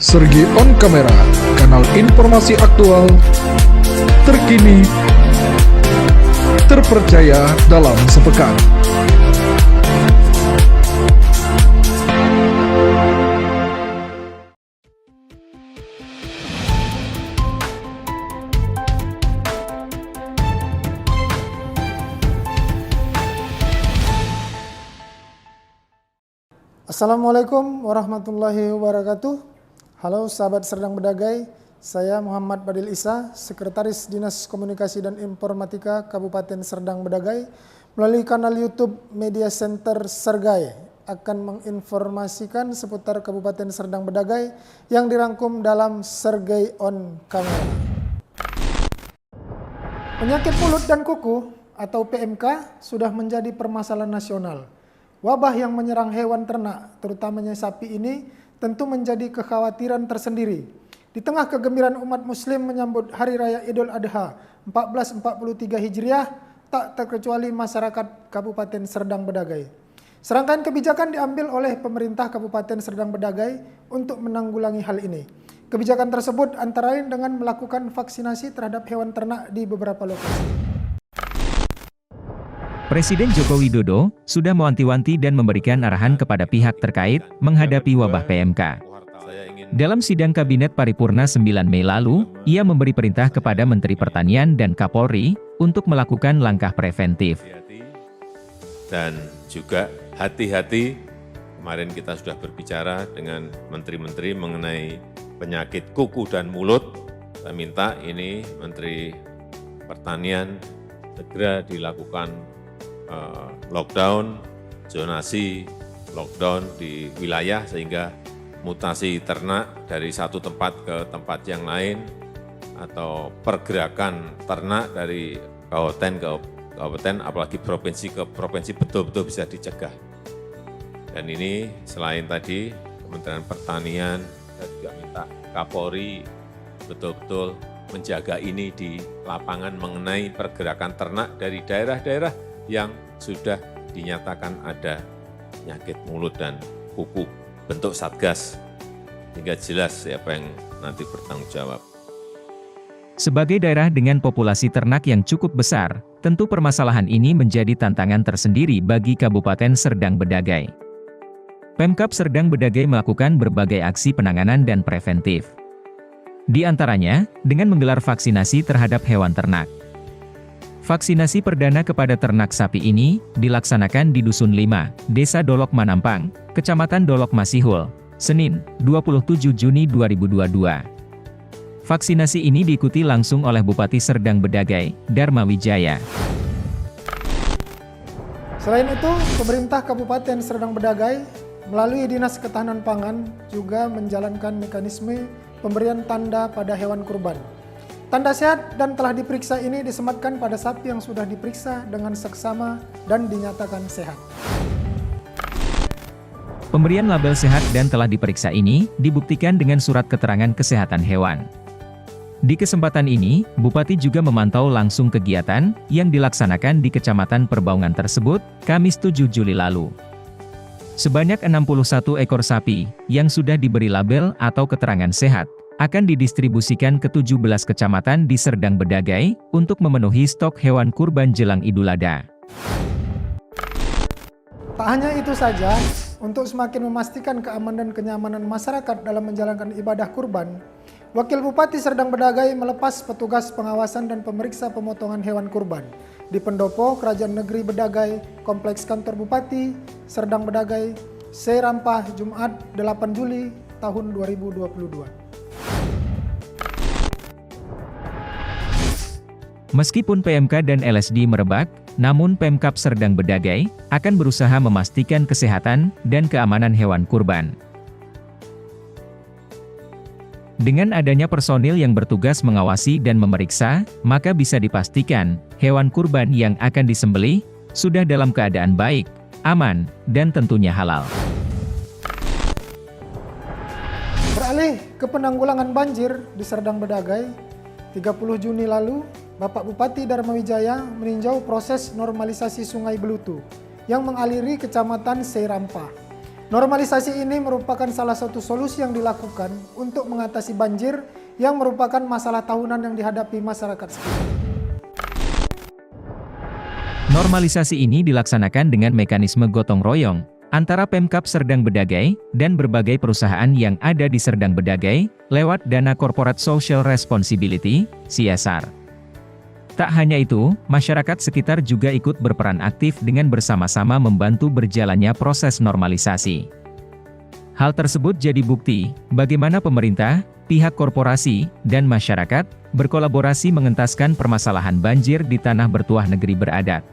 Sergi On Kamera, kanal informasi aktual, terkini, terpercaya dalam sepekan. Assalamualaikum warahmatullahi wabarakatuh. Halo sahabat Serdang Bedagai, saya Muhammad Badil Isa, Sekretaris Dinas Komunikasi dan Informatika Kabupaten Serdang Bedagai. Melalui kanal YouTube Media Center Sergai akan menginformasikan seputar Kabupaten Serdang Bedagai yang dirangkum dalam Sergai On Kamera. Penyakit mulut dan kuku atau PMK sudah menjadi permasalahan nasional. Wabah yang menyerang hewan ternak, terutamanya sapi ini, tentu menjadi kekhawatiran tersendiri. Di tengah kegembiraan umat muslim menyambut Hari Raya Idul Adha 1443 Hijriah, tak terkecuali masyarakat Kabupaten Serdang Bedagai. Serangkaian kebijakan diambil oleh pemerintah Kabupaten Serdang Bedagai untuk menanggulangi hal ini. Kebijakan tersebut antara lain dengan melakukan vaksinasi terhadap hewan ternak di beberapa lokasi. Presiden Joko Widodo sudah mewanti-wanti dan memberikan arahan kepada pihak terkait menghadapi wabah PMK. Dalam sidang Kabinet Paripurna 9 Mei lalu, ia memberi perintah kepada Menteri Pertanian dan Kapolri untuk melakukan langkah preventif. Dan juga hati-hati, kemarin kita sudah berbicara dengan menteri-menteri mengenai penyakit kuku dan mulut. Saya minta ini Menteri Pertanian segera dilakukan lockdown, zonasi lockdown di wilayah sehingga mutasi ternak dari satu tempat ke tempat yang lain atau pergerakan ternak dari kabupaten ke kabupaten apalagi provinsi ke provinsi betul-betul bisa dicegah. Dan ini selain tadi Kementerian Pertanian, saya juga minta Kapolri betul-betul menjaga ini di lapangan mengenai pergerakan ternak dari daerah-daerah yang sudah dinyatakan ada penyakit mulut dan kuku, bentuk satgas, hingga jelas siapa yang nanti bertanggung jawab. Sebagai daerah dengan populasi ternak yang cukup besar, tentu permasalahan ini menjadi tantangan tersendiri bagi Kabupaten Serdang Bedagai. Pemkab Serdang Bedagai melakukan berbagai aksi penanganan dan preventif. Di antaranya, dengan menggelar vaksinasi terhadap hewan ternak. Vaksinasi perdana kepada ternak sapi ini dilaksanakan di Dusun 5, Desa Dolok Manampang, Kecamatan Dolok Masihul, Senin, 27 Juni 2022. Vaksinasi ini diikuti langsung oleh Bupati Serdang Bedagai, Dharma Wijaya. Selain itu, pemerintah Kabupaten Serdang Bedagai melalui Dinas Ketahanan Pangan juga menjalankan mekanisme pemberian tanda pada hewan kurban. Tanda sehat dan telah diperiksa ini disematkan pada sapi yang sudah diperiksa dengan seksama dan dinyatakan sehat. Pemberian label sehat dan telah diperiksa ini dibuktikan dengan surat keterangan kesehatan hewan. Di kesempatan ini, Bupati juga memantau langsung kegiatan yang dilaksanakan di Kecamatan Perbaungan tersebut, Kamis 7 Juli lalu. Sebanyak 61 ekor sapi yang sudah diberi label atau keterangan sehat akan didistribusikan ke 17 kecamatan di Serdang Bedagai untuk memenuhi stok hewan kurban jelang Idul Adha. Tak hanya itu saja, untuk semakin memastikan keamanan dan kenyamanan masyarakat dalam menjalankan ibadah kurban, Wakil Bupati Serdang Bedagai melepas petugas pengawasan dan pemeriksa pemotongan hewan kurban di Pendopo Kerajaan Negeri Bedagai, Kompleks Kantor Bupati, Serdang Bedagai, Seirampah, Jumat 8 Juli tahun 2022. Meskipun PMK dan LSD merebak, namun Pemkab Serdang Bedagai akan berusaha memastikan kesehatan dan keamanan hewan kurban. Dengan adanya personil yang bertugas mengawasi dan memeriksa, maka bisa dipastikan hewan kurban yang akan disembelih sudah dalam keadaan baik, aman, dan tentunya halal. Beralih ke penanggulangan banjir di Serdang Bedagai, 30 Juni lalu, Bapak Bupati Dharma Wijaya meninjau proses normalisasi Sungai Belutu yang mengaliri Kecamatan Seirampah. Normalisasi ini merupakan salah satu solusi yang dilakukan untuk mengatasi banjir yang merupakan masalah tahunan yang dihadapi masyarakat sekitar. Normalisasi ini dilaksanakan dengan mekanisme gotong royong antara Pemkab Serdang Bedagai dan berbagai perusahaan yang ada di Serdang Bedagai lewat dana Corporate Social Responsibility (CSR). Tak hanya itu, masyarakat sekitar juga ikut berperan aktif dengan bersama-sama membantu berjalannya proses normalisasi. Hal tersebut jadi bukti bagaimana pemerintah, pihak korporasi, dan masyarakat berkolaborasi mengentaskan permasalahan banjir di tanah bertuah negeri beradat.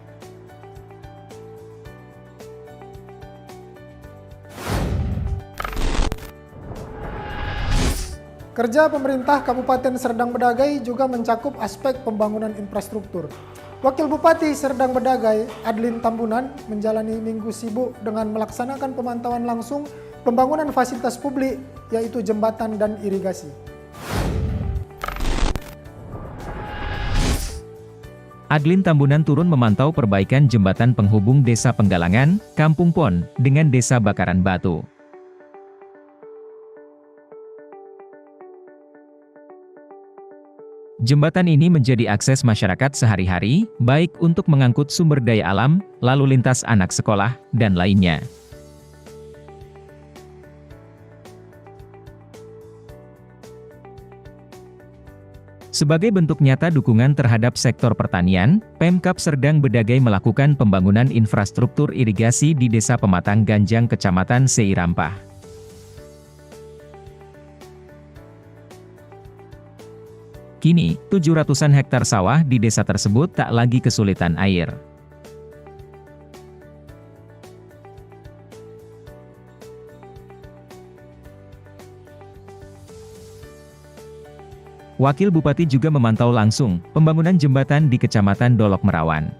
Kerja pemerintah Kabupaten Serdang Bedagai juga mencakup aspek pembangunan infrastruktur. Wakil Bupati Serdang Bedagai, Adlin Tambunan, menjalani minggu sibuk dengan melaksanakan pemantauan langsung pembangunan fasilitas publik, yaitu jembatan dan irigasi. Adlin Tambunan turun memantau perbaikan jembatan penghubung Desa Penggalangan, Kampung Pon, dengan Desa Bakaran Batu. Jembatan ini menjadi akses masyarakat sehari-hari, baik untuk mengangkut sumber daya alam, lalu lintas anak sekolah, dan lainnya. Sebagai bentuk nyata dukungan terhadap sektor pertanian, Pemkab Serdang Bedagai melakukan pembangunan infrastruktur irigasi di Desa Pematang Ganjang, Kecamatan Seirampah. Kini, 700-an hektar sawah di desa tersebut tak lagi kesulitan air. Wakil Bupati juga memantau langsung pembangunan jembatan di Kecamatan Dolok Merawan.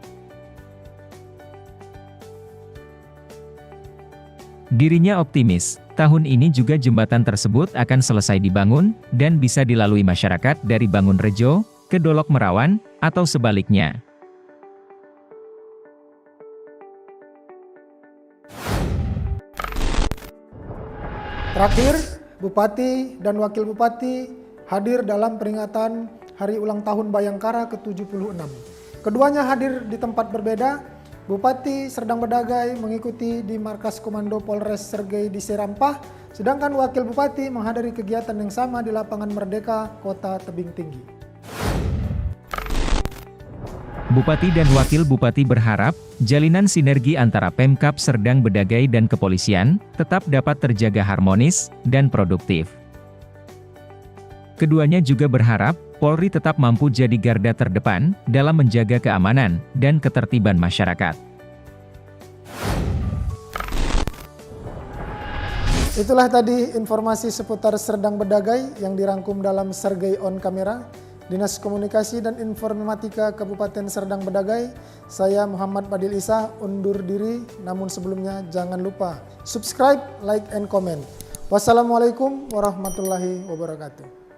Dirinya optimis, tahun ini juga jembatan tersebut akan selesai dibangun, dan bisa dilalui masyarakat dari Bangunrejo ke Dolok Merawan, atau sebaliknya. Terakhir, Bupati dan Wakil Bupati hadir dalam peringatan Hari Ulang Tahun Bayangkara ke-76. Keduanya hadir di tempat berbeda. Bupati Serdang Bedagai mengikuti di Markas Komando Polres Sergei di Seirampah, sedangkan Wakil Bupati menghadiri kegiatan yang sama di Lapangan Merdeka, Kota Tebing Tinggi. Bupati dan Wakil Bupati berharap, jalinan sinergi antara Pemkab Serdang Bedagai dan kepolisian tetap dapat terjaga harmonis dan produktif. Keduanya juga berharap, Polri tetap mampu jadi garda terdepan dalam menjaga keamanan dan ketertiban masyarakat. Itulah tadi informasi seputar Serdang Bedagai yang dirangkum dalam Sergei On Kamera, Dinas Komunikasi dan Informatika Kabupaten Serdang Bedagai. Saya Muhammad Fadil Isa undur diri, namun sebelumnya jangan lupa subscribe, like, and comment. Wassalamualaikum warahmatullahi wabarakatuh.